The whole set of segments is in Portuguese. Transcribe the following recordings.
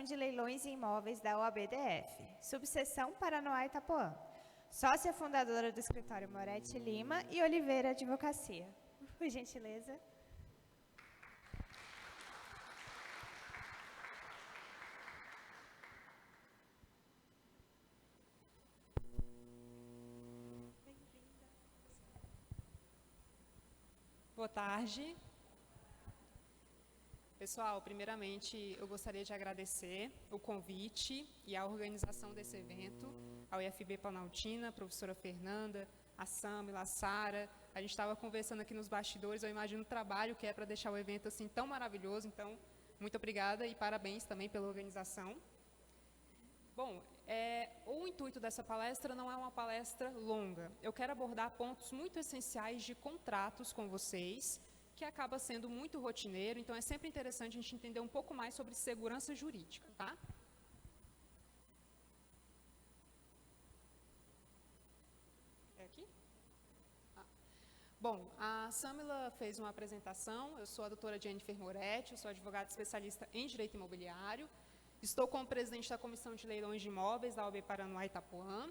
de Leilões e Imóveis da OAB-DF, subseção Paranoá e Itapuã. Sócia fundadora do escritório Moretti Lima e Oliveira Advocacia. Por gentileza. Boa tarde. Pessoal, primeiramente eu gostaria de agradecer o convite e a organização desse evento, ao IFB Planaltina, a professora Fernanda, a Samila, a Sara. A gente estava conversando aqui nos bastidores, eu imagino o trabalho que é para deixar o evento assim tão maravilhoso, então muito obrigada e parabéns também pela organização. Bom, o intuito dessa palestra não é uma palestra longa. Eu quero abordar pontos muito essenciais de contratos com vocês, que acaba sendo muito rotineiro, então é sempre interessante a gente entender um pouco mais sobre segurança jurídica, tá? É aqui? Bom, a Samila fez uma apresentação, eu sou a doutora Jennifer Moretti, eu sou advogada especialista em direito imobiliário, estou como presidente da Comissão de Leilões de Imóveis da OAB Paranoá e Itapuã.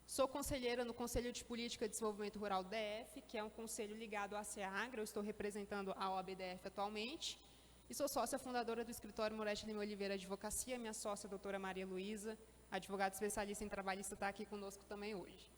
Sou conselheira no Conselho de Política e Desenvolvimento Rural do DF, que é um conselho ligado à SEAGRA, eu estou representando a OAB-DF atualmente. E sou sócia fundadora do escritório Moretti Lima Oliveira Advocacia, minha sócia, a doutora Maria Luísa, advogada especialista em trabalhista, está aqui conosco também hoje.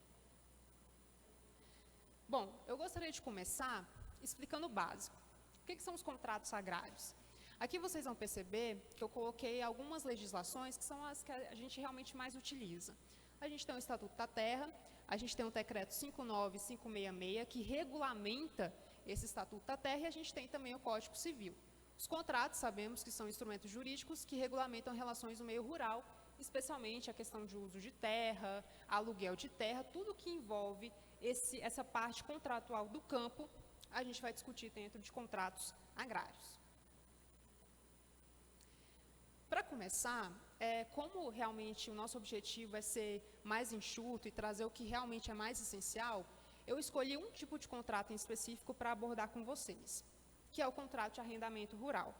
Bom, eu gostaria de começar explicando o básico. O que são os contratos agrários? Aqui vocês vão perceber que eu coloquei algumas legislações que são as que a gente realmente mais utiliza. A gente tem o Estatuto da Terra, a gente tem o Decreto 59566, que regulamenta esse Estatuto da Terra, e a gente tem também o Código Civil. Os contratos, sabemos que são instrumentos jurídicos que regulamentam relações no meio rural, especialmente a questão de uso de terra, aluguel de terra, tudo que envolve essa parte contratual do campo, a gente vai discutir dentro de contratos agrários. Para começar, como realmente o nosso objetivo é ser mais enxuto e trazer o que realmente é mais essencial, eu escolhi um tipo de contrato em específico para abordar com vocês, que é o contrato de arrendamento rural.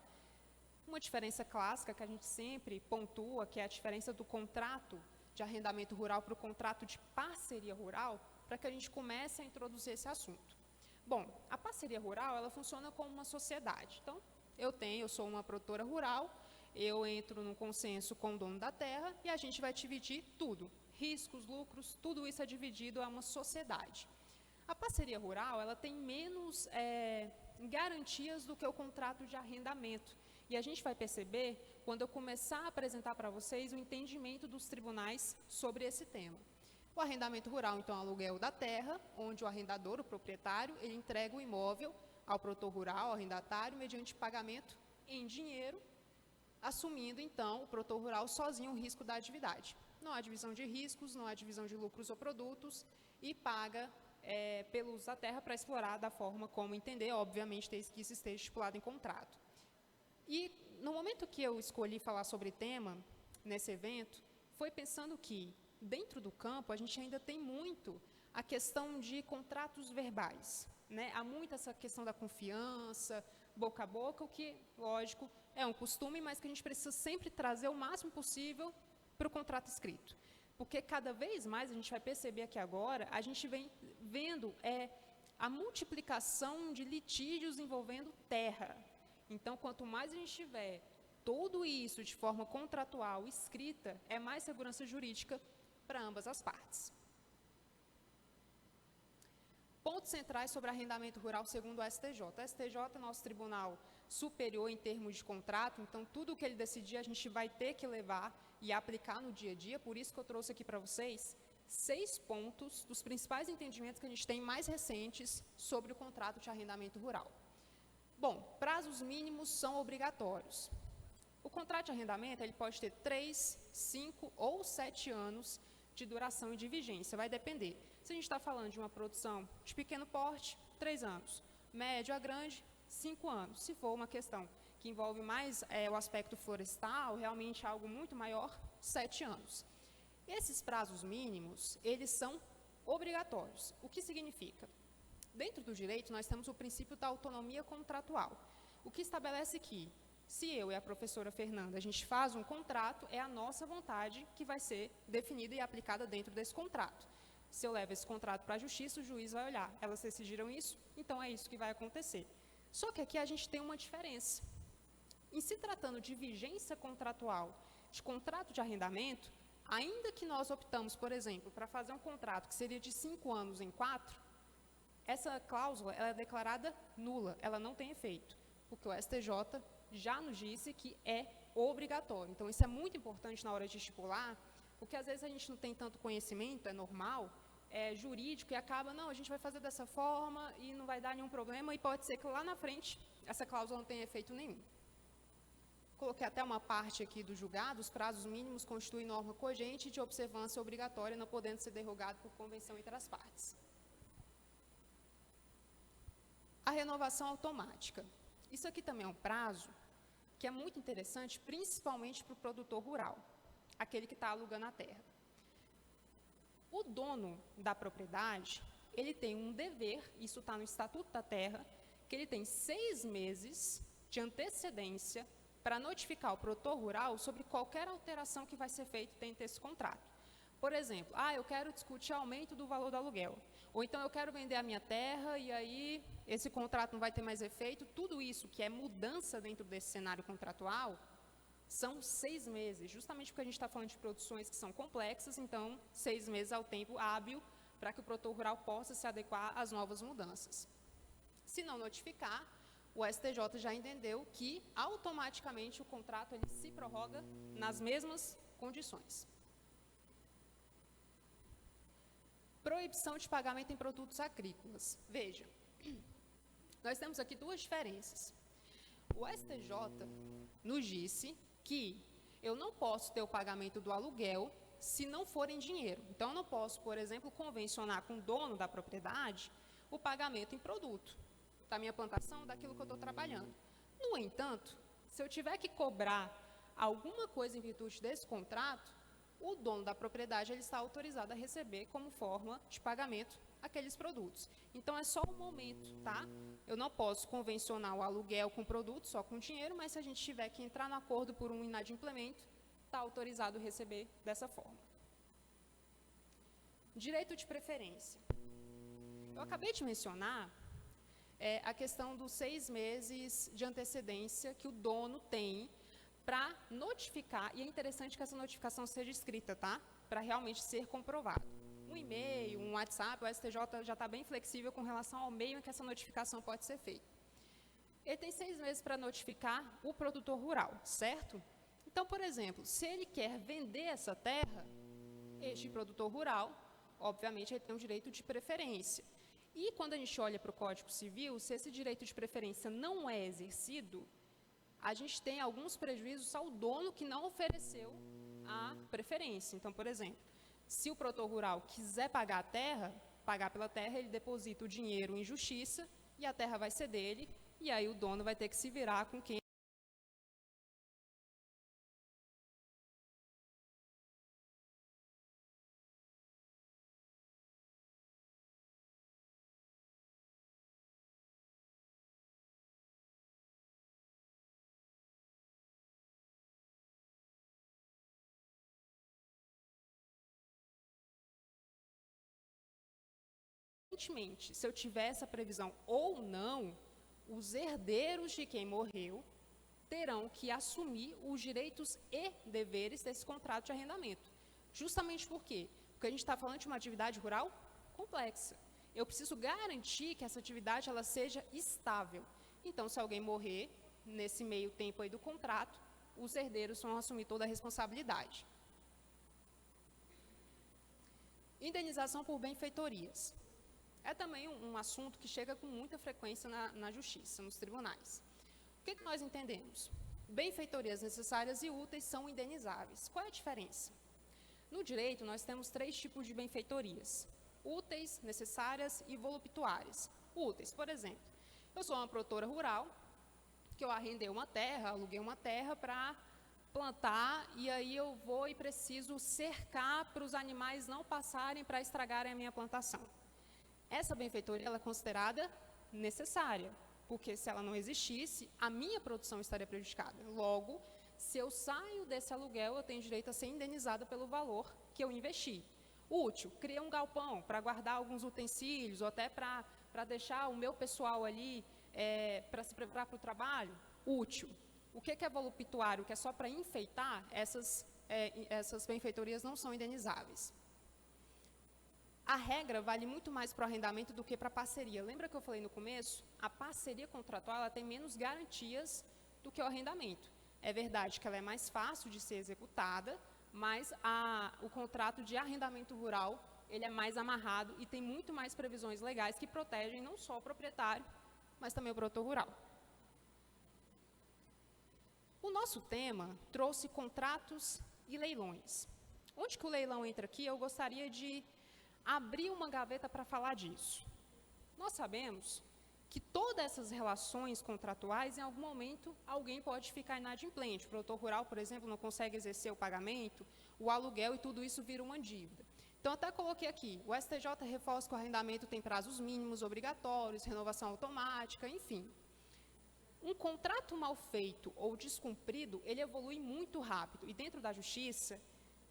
Uma diferença clássica que a gente sempre pontua, que é a diferença do contrato de arrendamento rural para o contrato de parceria rural, para que a gente comece a introduzir esse assunto. Bom, a parceria rural, ela funciona como uma sociedade. Então, eu sou uma produtora rural, eu entro num consenso com o dono da terra e a gente vai dividir tudo. Riscos, lucros, tudo isso é dividido a uma sociedade. A parceria rural, ela tem menos garantias do que o contrato de arrendamento. E a gente vai perceber, quando eu começar a apresentar para vocês, o entendimento dos tribunais sobre esse tema. O arrendamento rural, então, é o aluguel da terra, onde o arrendador, o proprietário, ele entrega o imóvel ao produtor rural, ao arrendatário, mediante pagamento em dinheiro, assumindo, então, o produtor rural sozinho o risco da atividade. Não há divisão de riscos, não há divisão de lucros ou produtos e paga pelo uso da terra para explorar da forma como entender, obviamente, desde que isso esteja estipulado em contrato. E, no momento que eu escolhi falar sobre tema, nesse evento, foi pensando que, dentro do campo, a gente ainda tem muito a questão de contratos verbais, né? Há muito essa questão da confiança, boca a boca, o que, lógico, é um costume, mas que a gente precisa sempre trazer o máximo possível para o contrato escrito. Porque cada vez mais a gente vai perceber aqui agora, a gente vem vendo a multiplicação de litígios envolvendo terra. Então, quanto mais a gente tiver tudo isso de forma contratual, escrita, é mais segurança jurídica para ambas as partes. Pontos centrais sobre arrendamento rural segundo o STJ. O STJ é nosso tribunal superior em termos de contrato, então tudo o que ele decidir a gente vai ter que levar e aplicar no dia a dia, por isso que eu trouxe aqui para vocês 6 pontos dos principais entendimentos que a gente tem mais recentes sobre o contrato de arrendamento rural. Bom, prazos mínimos são obrigatórios. O contrato de arrendamento ele pode ter 3, 5 ou 7 anos de duração e de vigência, vai depender. Se a gente está falando de uma produção de pequeno porte, 3 anos. Médio a grande, 5 anos. Se for uma questão que envolve mais o aspecto florestal, realmente algo muito maior, 7 anos. Esses prazos mínimos, eles são obrigatórios. O que significa? Dentro do direito, nós temos o princípio da autonomia contratual, o que estabelece que Se eu e a professora Fernanda, a gente faz um contrato, é a nossa vontade que vai ser definida e aplicada dentro desse contrato. Se eu levo esse contrato para a justiça, o juiz vai olhar, elas decidiram isso, então é isso que vai acontecer. Só que aqui a gente tem uma diferença. Em se tratando de vigência contratual, de contrato de arrendamento, ainda que nós optamos, por exemplo, para fazer um contrato que seria de 5 anos em 4, essa cláusula ela é declarada nula, ela não tem efeito, porque o STJ já nos disse que é obrigatório. Então, isso é muito importante na hora de estipular, porque às vezes a gente não tem tanto conhecimento, é normal, é jurídico, e acaba, não, a gente vai fazer dessa forma e não vai dar nenhum problema, e pode ser que lá na frente essa cláusula não tenha efeito nenhum. Coloquei até uma parte aqui do julgado, os prazos mínimos constituem norma cogente de observância obrigatória, não podendo ser derrogado por convenção entre as partes. A renovação automática. Isso aqui também é um prazo que é muito interessante, principalmente para o produtor rural, aquele que está alugando a terra. O dono da propriedade, ele tem um dever, isso está no Estatuto da Terra, que ele tem 6 meses de antecedência para notificar o produtor rural sobre qualquer alteração que vai ser feita dentro desse contrato. Por exemplo, eu quero discutir aumento do valor do aluguel, ou então eu quero vender a minha terra e aí esse contrato não vai ter mais efeito. Tudo isso que é mudança dentro desse cenário contratual são 6 meses, justamente porque a gente está falando de produções que são complexas, então 6 meses é o tempo hábil para que o produtor rural possa se adequar às novas mudanças. Se não notificar, o STJ já entendeu que automaticamente o contrato ele se prorroga nas mesmas condições. Proibição de pagamento em produtos agrícolas. Veja, nós temos aqui 2 diferenças. O STJ nos disse que eu não posso ter o pagamento do aluguel se não for em dinheiro. Então, eu não posso, por exemplo, convencionar com o dono da propriedade o pagamento em produto, da minha plantação, daquilo que eu estou trabalhando. No entanto, se eu tiver que cobrar alguma coisa em virtude desse contrato, o dono da propriedade ele está autorizado a receber como forma de pagamento aqueles produtos. Então, é só um momento, tá? Eu não posso convencionar o aluguel com produto, só com dinheiro, mas se a gente tiver que entrar no acordo por um inadimplemento, está autorizado a receber dessa forma. Direito de preferência. Eu acabei de mencionar a questão dos 6 meses de antecedência que o dono tem para notificar, e é interessante que essa notificação seja escrita, tá? Para realmente ser comprovado. Um e-mail, um WhatsApp, o STJ já está bem flexível com relação ao meio em que essa notificação pode ser feita. Ele tem 6 meses para notificar o produtor rural, certo? Então, por exemplo, se ele quer vender essa terra, este produtor rural, obviamente, ele tem um direito de preferência. E quando a gente olha para o Código Civil, se esse direito de preferência não é exercido, a gente tem alguns prejuízos ao dono que não ofereceu a preferência. Então, por exemplo, se o produtor rural quiser pagar a terra, pagar pela terra, ele deposita o dinheiro em justiça e a terra vai ser dele, e aí o dono vai ter que se virar com quem se eu tiver essa previsão ou não, os herdeiros de quem morreu terão que assumir os direitos e deveres desse contrato de arrendamento. Justamente por quê? Porque a gente está falando de uma atividade rural complexa. Eu preciso garantir que essa atividade ela seja estável. Então, se alguém morrer nesse meio tempo aí do contrato, os herdeiros vão assumir toda a responsabilidade. Indenização por benfeitorias. É também um assunto que chega com muita frequência na justiça, nos tribunais. O que nós entendemos? Benfeitorias necessárias e úteis são indenizáveis. Qual é a diferença? No direito, nós temos 3 tipos de benfeitorias: úteis, necessárias e voluptuárias. Úteis, por exemplo, eu sou uma produtora rural, que eu arrendei uma terra, aluguei uma terra para plantar, e aí eu vou e preciso cercar para os animais não passarem para estragarem a minha plantação. Essa benfeitoria ela é considerada necessária. porque se ela não existisse, a minha produção estaria prejudicada. Logo, se eu saio desse aluguel, eu tenho direito a ser indenizada pelo valor que eu investi. Útil, criei um galpão para guardar alguns utensílios, ou até para deixar o meu pessoal ali para se preparar para o trabalho. Útil. O que é voluptuário, que é só para enfeitar, essas benfeitorias não são indenizáveis. A regra vale muito mais para o arrendamento do que para a parceria. Lembra que eu falei no começo? A parceria contratual ela tem menos garantias do que o arrendamento. É verdade que ela é mais fácil de ser executada, mas o contrato de arrendamento rural ele é mais amarrado e tem muito mais previsões legais que protegem não só o proprietário, mas também o produtor rural. O nosso tema trouxe contratos e leilões. Onde que o leilão entra aqui? Eu gostaria de abrir uma gaveta para falar disso. Nós sabemos que todas essas relações contratuais, em algum momento, alguém pode ficar inadimplente. O produtor rural, por exemplo, não consegue exercer o pagamento, o aluguel e tudo isso vira uma dívida. Então, até coloquei aqui, o STJ reforça que o arrendamento tem prazos mínimos obrigatórios, renovação automática, enfim. Um contrato mal feito ou descumprido, ele evolui muito rápido. E dentro da justiça,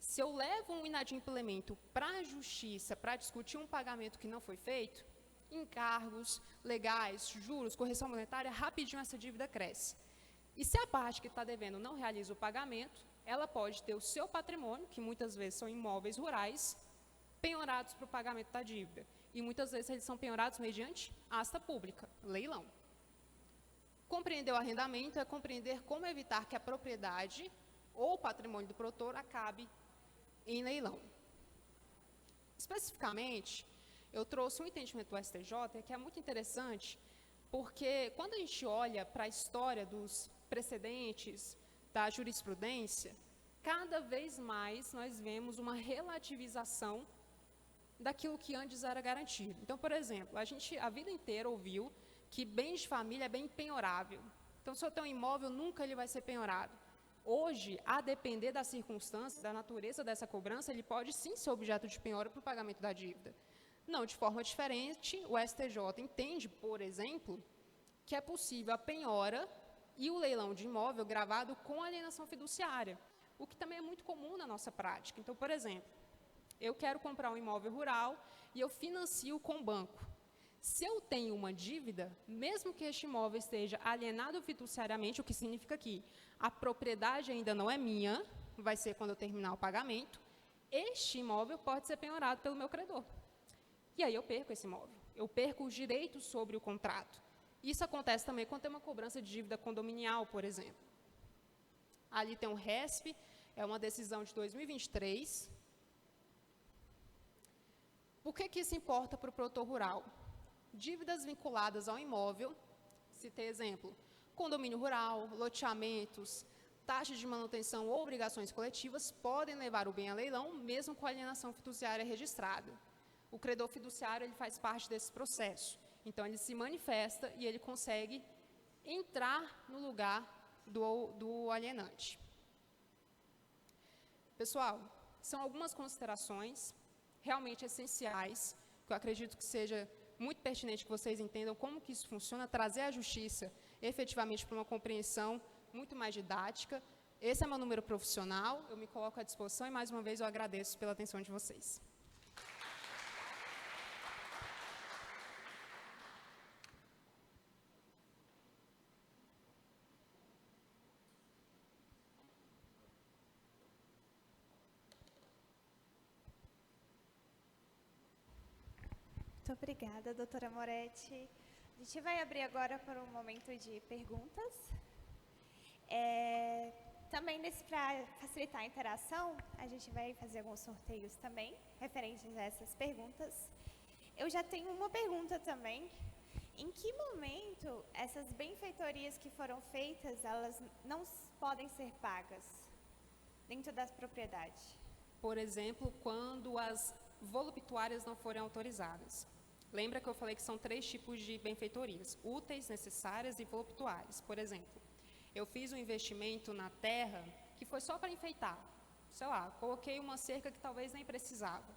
se eu levo um inadimplemento para a justiça para discutir um pagamento que não foi feito, encargos legais, juros, correção monetária, rapidinho essa dívida cresce. E se a parte que está devendo não realiza o pagamento, ela pode ter o seu patrimônio, que muitas vezes são imóveis rurais, penhorados para o pagamento da dívida. E muitas vezes eles são penhorados mediante asta pública, leilão. Compreender o arrendamento é compreender como evitar que a propriedade ou o patrimônio do produtor acabe em leilão. Especificamente, eu trouxe um entendimento do STJ que é muito interessante, porque quando a gente olha para a história dos precedentes da jurisprudência, cada vez mais nós vemos uma relativização daquilo que antes era garantido. Então, por exemplo, a gente a vida inteira ouviu que bens de família é bem penhorável. Então, se eu tenho um imóvel, nunca ele vai ser penhorado. Hoje, a depender das circunstâncias, da natureza dessa cobrança, ele pode sim ser objeto de penhora para o pagamento da dívida. Não, de forma diferente, o STJ entende, por exemplo, que é possível a penhora e o leilão de imóvel gravado com alienação fiduciária, o que também é muito comum na nossa prática. Então, por exemplo, eu quero comprar um imóvel rural e eu financio com o banco. Se eu tenho uma dívida, mesmo que este imóvel esteja alienado fiduciariamente, o que significa que a propriedade ainda não é minha, vai ser quando eu terminar o pagamento, este imóvel pode ser penhorado pelo meu credor. E aí eu perco esse imóvel, eu perco os direitos sobre o contrato. Isso acontece também quando tem uma cobrança de dívida condominial, por exemplo. Ali tem um RESP, é uma decisão de 2023. Por que isso importa para o produtor rural? Dívidas vinculadas ao imóvel, citei exemplo, condomínio rural, loteamentos, taxas de manutenção ou obrigações coletivas podem levar o bem a leilão, mesmo com a alienação fiduciária registrada. O credor fiduciário ele faz parte desse processo, então ele se manifesta e ele consegue entrar no lugar do alienante. Pessoal, são algumas considerações realmente essenciais, que eu acredito que seja muito pertinente que vocês entendam como que isso funciona, trazer a justiça efetivamente para uma compreensão muito mais didática. Esse é meu número profissional, eu me coloco à disposição e mais uma vez eu agradeço pela atenção de vocês. Muito obrigada, doutora Moretti. A gente vai abrir agora para um momento de perguntas. Também, para facilitar a interação, a gente vai fazer alguns sorteios também, referentes a essas perguntas. Eu já tenho uma pergunta também. Em que momento essas benfeitorias que foram feitas, elas não podem ser pagas dentro da propriedade? Por exemplo, quando as voluptuárias não forem autorizadas. Lembra que eu falei que são 3 tipos de benfeitorias, úteis, necessárias e voluptuárias. Por exemplo, eu fiz um investimento na terra que foi só para enfeitar. Sei lá, coloquei uma cerca que talvez nem precisava.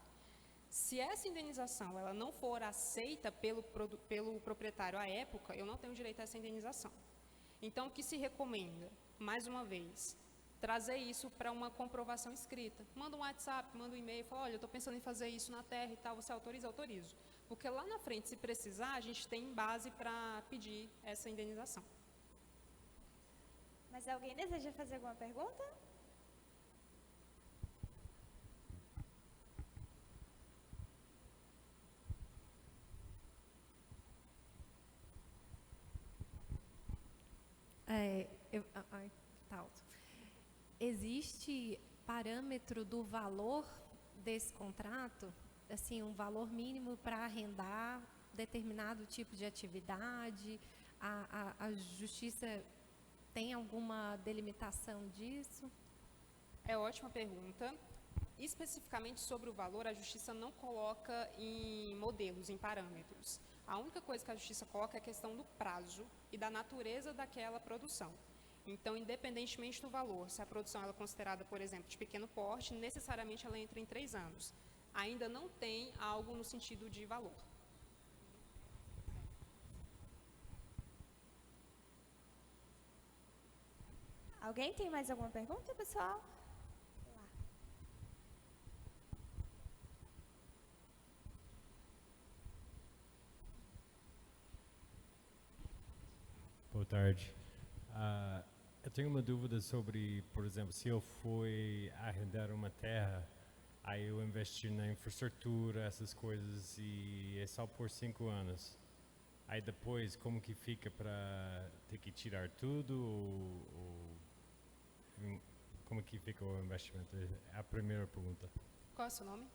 Se essa indenização ela não for aceita pelo proprietário à época, eu não tenho direito a essa indenização. Então, o que se recomenda, mais uma vez, trazer isso para uma comprovação escrita. Manda um WhatsApp, manda um e-mail, fala, olha, eu estou pensando em fazer isso na terra e tal, você autoriza? Autorizo. Porque lá na frente, se precisar, a gente tem base para pedir essa indenização. Mas alguém deseja fazer alguma pergunta? Tá alto. Existe parâmetro do valor desse contrato? Assim, um valor mínimo para arrendar determinado tipo de atividade? A justiça tem alguma delimitação disso? É ótima pergunta. Especificamente sobre o valor, a justiça não coloca em modelos, em parâmetros. A única coisa que a justiça coloca é a questão do prazo e da natureza daquela produção. Então, independentemente do valor, se a produção ela é considerada, por exemplo, de pequeno porte, necessariamente ela entra em 3 anos. Ainda não tem algo no sentido de valor. Alguém tem mais alguma pergunta, pessoal? Boa tarde. Eu tenho uma dúvida sobre, por exemplo, se eu for arrendar uma terra, aí eu investir na infraestrutura, essas coisas, e é só por 5 anos. Aí depois, como que fica para ter que tirar tudo? Como que fica o investimento? É a primeira pergunta. Qual é o seu nome?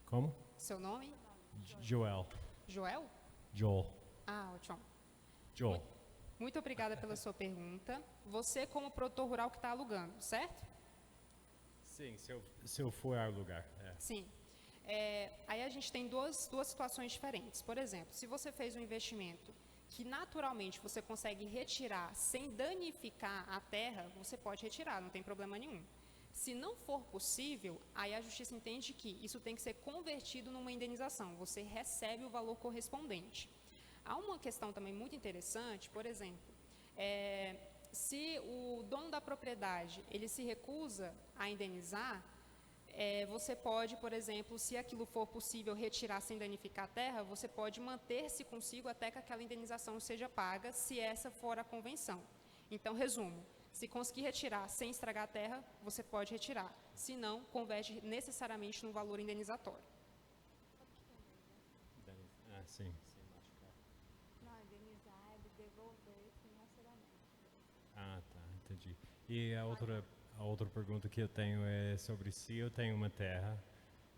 Como? Seu nome? Joel. Joel? Joel. Ah, ótimo. Joel. Muito obrigada pela sua pergunta. Você, como produtor rural que está alugando, certo? Sim, se eu for alugar. É. Sim. Aí a gente tem duas situações diferentes. Por exemplo, se você fez um investimento que naturalmente você consegue retirar sem danificar a terra, você pode retirar, não tem problema nenhum. Se não for possível, aí a justiça entende que isso tem que ser convertido numa indenização. Você recebe o valor correspondente. Há uma questão também muito interessante, por exemplo, se o dono da propriedade ele se recusa a indenizar, você pode, por exemplo, se aquilo for possível retirar sem danificar a terra, você pode manter-se consigo até que aquela indenização seja paga, se essa for a convenção. Então, resumo, se conseguir retirar sem estragar a terra, você pode retirar. Se não, converte necessariamente no valor indenizatório. Sim. Tá, entendi. E a outra pergunta que eu tenho é sobre se eu tenho uma terra,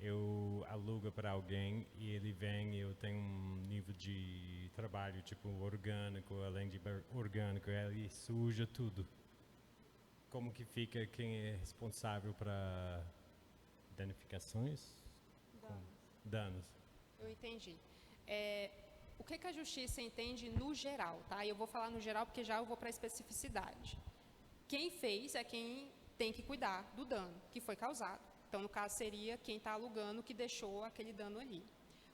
eu alugo para alguém e ele vem e eu tenho um nível de trabalho tipo orgânico, além de orgânico, ele suja tudo. Como que fica quem é responsável para danificações? Danos. Eu entendi. O que a justiça entende no geral, tá? Eu vou falar no geral porque já eu vou para a especificidade. Quem fez é quem tem que cuidar do dano que foi causado. Então, no caso, seria quem está alugando que deixou aquele dano ali.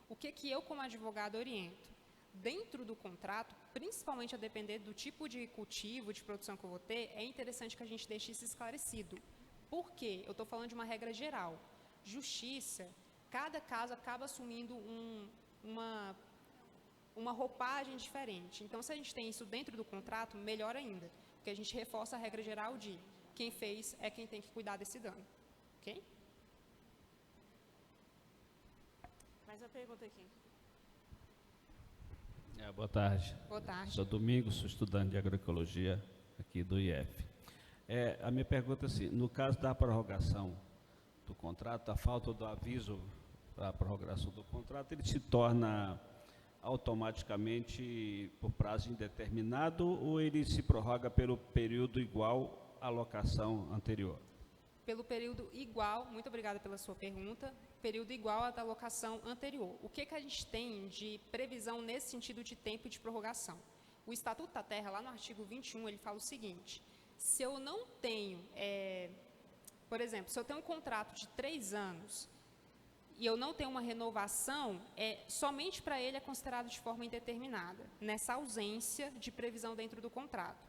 O que eu, como advogado, oriento? Dentro do contrato, principalmente a depender do tipo de cultivo, de produção que eu vou ter, é interessante que a gente deixe isso esclarecido. Por quê? Eu estou falando de uma regra geral. Justiça, cada caso acaba assumindo uma roupagem diferente. Então, se a gente tem isso dentro do contrato, melhor ainda, porque a gente reforça a regra geral de quem fez é quem tem que cuidar desse dano. Ok? Mais uma pergunta aqui. Boa tarde. Boa tarde. Sou Domingos, sou estudante de agroecologia aqui do IF. A minha pergunta é assim, no caso da prorrogação do contrato, a falta do aviso para a prorrogação do contrato, ele se torna automaticamente por prazo indeterminado ou ele se prorroga pelo período igual à locação anterior? Pelo período igual, muito obrigada pela sua pergunta, período igual à da locação anterior. O que a gente tem de previsão nesse sentido de tempo de prorrogação? O Estatuto da Terra, lá no artigo 21, ele fala o seguinte, se eu não tenho, por exemplo, se eu tenho um contrato de 3 anos e eu não tenho uma renovação, somente para ele é considerado de forma indeterminada, nessa ausência de previsão dentro do contrato.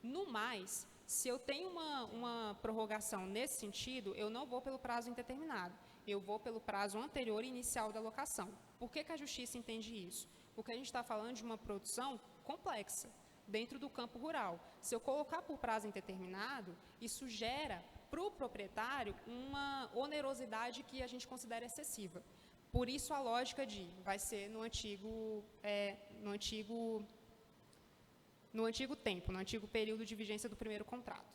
No mais, se eu tenho uma prorrogação nesse sentido, eu não vou pelo prazo indeterminado, eu vou pelo prazo anterior e inicial da locação. Por que a Justiça entende isso? Porque a gente está falando de uma produção complexa, dentro do campo rural. Se eu colocar por prazo indeterminado, isso gera para o proprietário uma onerosidade que a gente considera excessiva. Por isso a lógica vai ser no antigo tempo, no antigo período de vigência do primeiro contrato.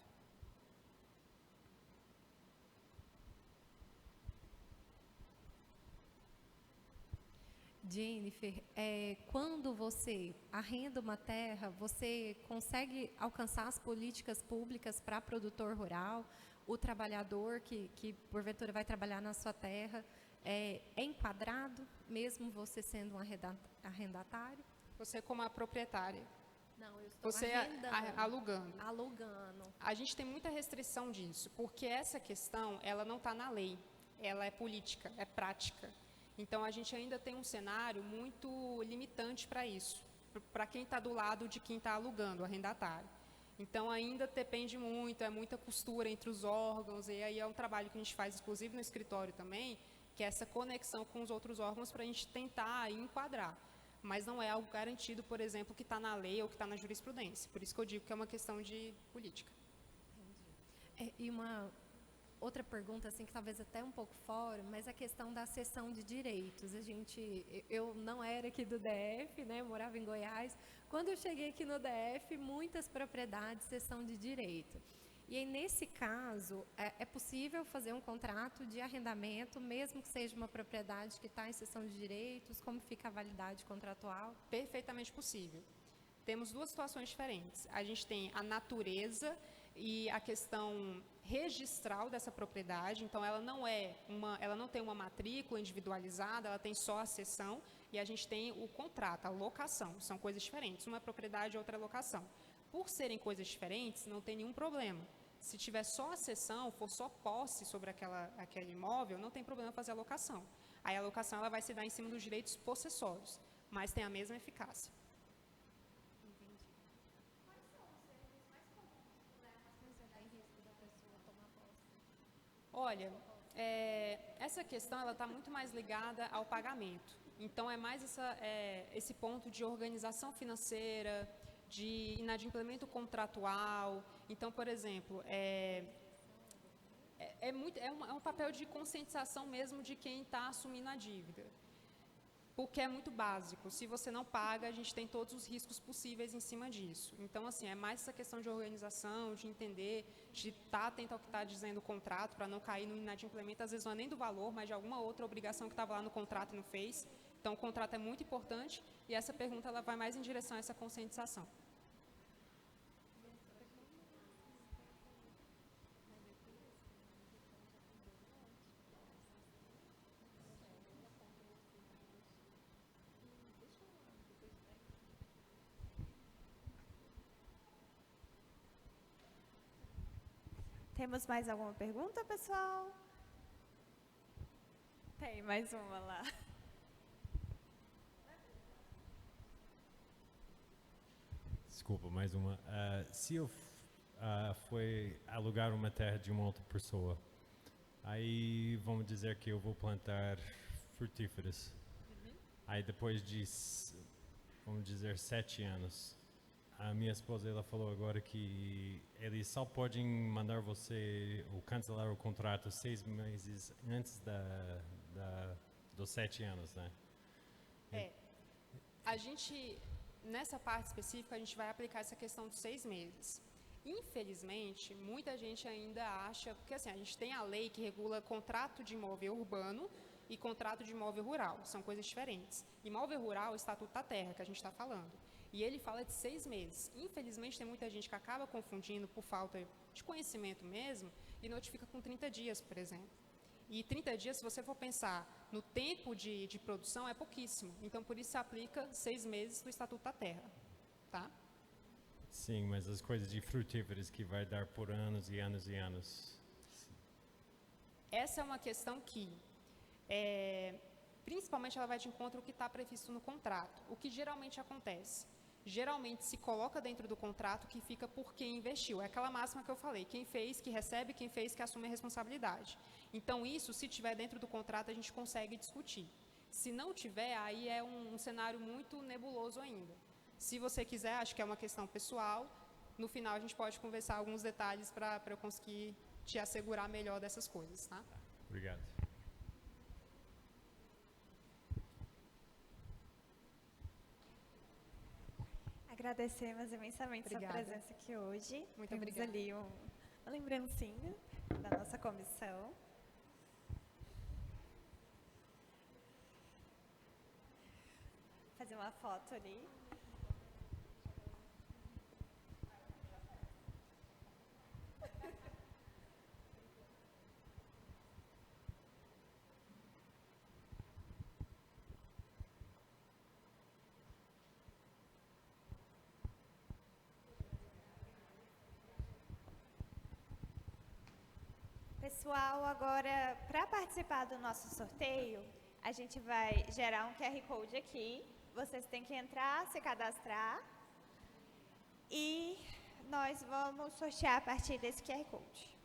Jennifer, quando você arrenda uma terra, você consegue alcançar as políticas públicas para produtor rural, o trabalhador que porventura vai trabalhar na sua terra, é enquadrado, mesmo você sendo um arrendatário? Você como a proprietária. Não, eu estou Você alugando. Alugando. A gente tem muita restrição disso, porque essa questão, ela não está na lei, ela é política, é prática. Então, a gente ainda tem um cenário muito limitante para isso, para quem está do lado de quem está alugando, o arrendatário. Então, ainda depende muito, é muita costura entre os órgãos, e aí é um trabalho que a gente faz, inclusive no escritório também, que é essa conexão com os outros órgãos para a gente tentar enquadrar. Mas não é algo garantido, por exemplo, que está na lei ou que está na jurisprudência. Por isso que eu digo que é uma questão de política. E uma outra pergunta, assim, que talvez até um pouco fora, mas a questão da cessão de direitos. Eu não era aqui do DF, né, eu morava em Goiás. Quando eu cheguei aqui no DF, muitas propriedades, cessão de direito. E aí, nesse caso, é possível fazer um contrato de arrendamento, mesmo que seja uma propriedade que está em cessão de direitos? Como fica a validade contratual? Perfeitamente possível. Temos duas situações diferentes. A gente tem a natureza e a questão registral dessa propriedade. Então, ela não tem uma matrícula individualizada, ela tem só a cessão, e a gente tem o contrato, a locação. São coisas diferentes. Uma é propriedade, outra é locação. Por serem coisas diferentes, não tem nenhum problema. Se tiver só a cessão, for só posse sobre aquele imóvel, não tem problema fazer a locação. Aí a locação ela vai se dar em cima dos direitos possessórios, mas tem a mesma eficácia. Entendi. Quais são os erros mais comuns que levam a risco da pessoa tomar posse? Olha, essa questão ela está muito mais ligada ao pagamento. Então, é mais esse ponto de organização financeira, de inadimplemento contratual. Então, por exemplo, é um papel de conscientização mesmo de quem está assumindo a dívida. Porque é muito básico. Se você não paga, a gente tem todos os riscos possíveis em cima disso. Então, assim, é mais essa questão de organização, de entender, de estar atento ao que está dizendo o contrato, para não cair no inadimplemento, às vezes não é nem do valor, mas de alguma outra obrigação que estava lá no contrato e não fez. Então, o contrato é muito importante e essa pergunta ela vai mais em direção a essa conscientização. Temos mais alguma pergunta, pessoal? Tem mais uma lá. Desculpa, mais uma. Se eu for alugar uma terra de uma outra pessoa, aí vamos dizer que eu vou plantar frutíferas. Aí depois de, vamos dizer, 7 anos, a minha esposa ela falou agora que eles só podem mandar você ou cancelar o contrato 6 meses antes dos 7 anos, né? A gente, nessa parte específica, a gente vai aplicar essa questão dos 6 meses. Infelizmente, muita gente ainda acha, porque assim, a gente tem a lei que regula contrato de imóvel urbano e contrato de imóvel rural, são coisas diferentes. Imóvel rural, o Estatuto da Terra, que a gente está falando. E ele fala de 6 meses. Infelizmente, tem muita gente que acaba confundindo por falta de conhecimento mesmo e notifica com 30 dias, por exemplo. E 30 dias, se você for pensar no tempo de produção, é pouquíssimo. Então, por isso se aplica 6 meses do Estatuto da Terra. Tá? Sim, mas as coisas de frutíferas que vai dar por anos e anos e anos. Essa é uma questão que principalmente ela vai de encontro ao que está previsto no contrato. O que geralmente acontece? Geralmente se coloca dentro do contrato que fica por quem investiu. É aquela máxima que eu falei, quem fez, que recebe, quem fez, que assume a responsabilidade. Então, isso, se tiver dentro do contrato, a gente consegue discutir. Se não tiver, aí é um cenário muito nebuloso ainda. Se você quiser, acho que é uma questão pessoal, no final a gente pode conversar alguns detalhes para eu conseguir te assegurar melhor dessas coisas, tá? Obrigado. Agradecemos imensamente sua Obrigada. presença aqui hoje. Muito Temos obrigada. ali uma lembrancinha da nossa comissão. Fazer uma foto ali. Pessoal, agora, para participar do nosso sorteio, a gente vai gerar um QR Code aqui. Vocês têm que entrar, se cadastrar. E nós vamos sortear a partir desse QR Code.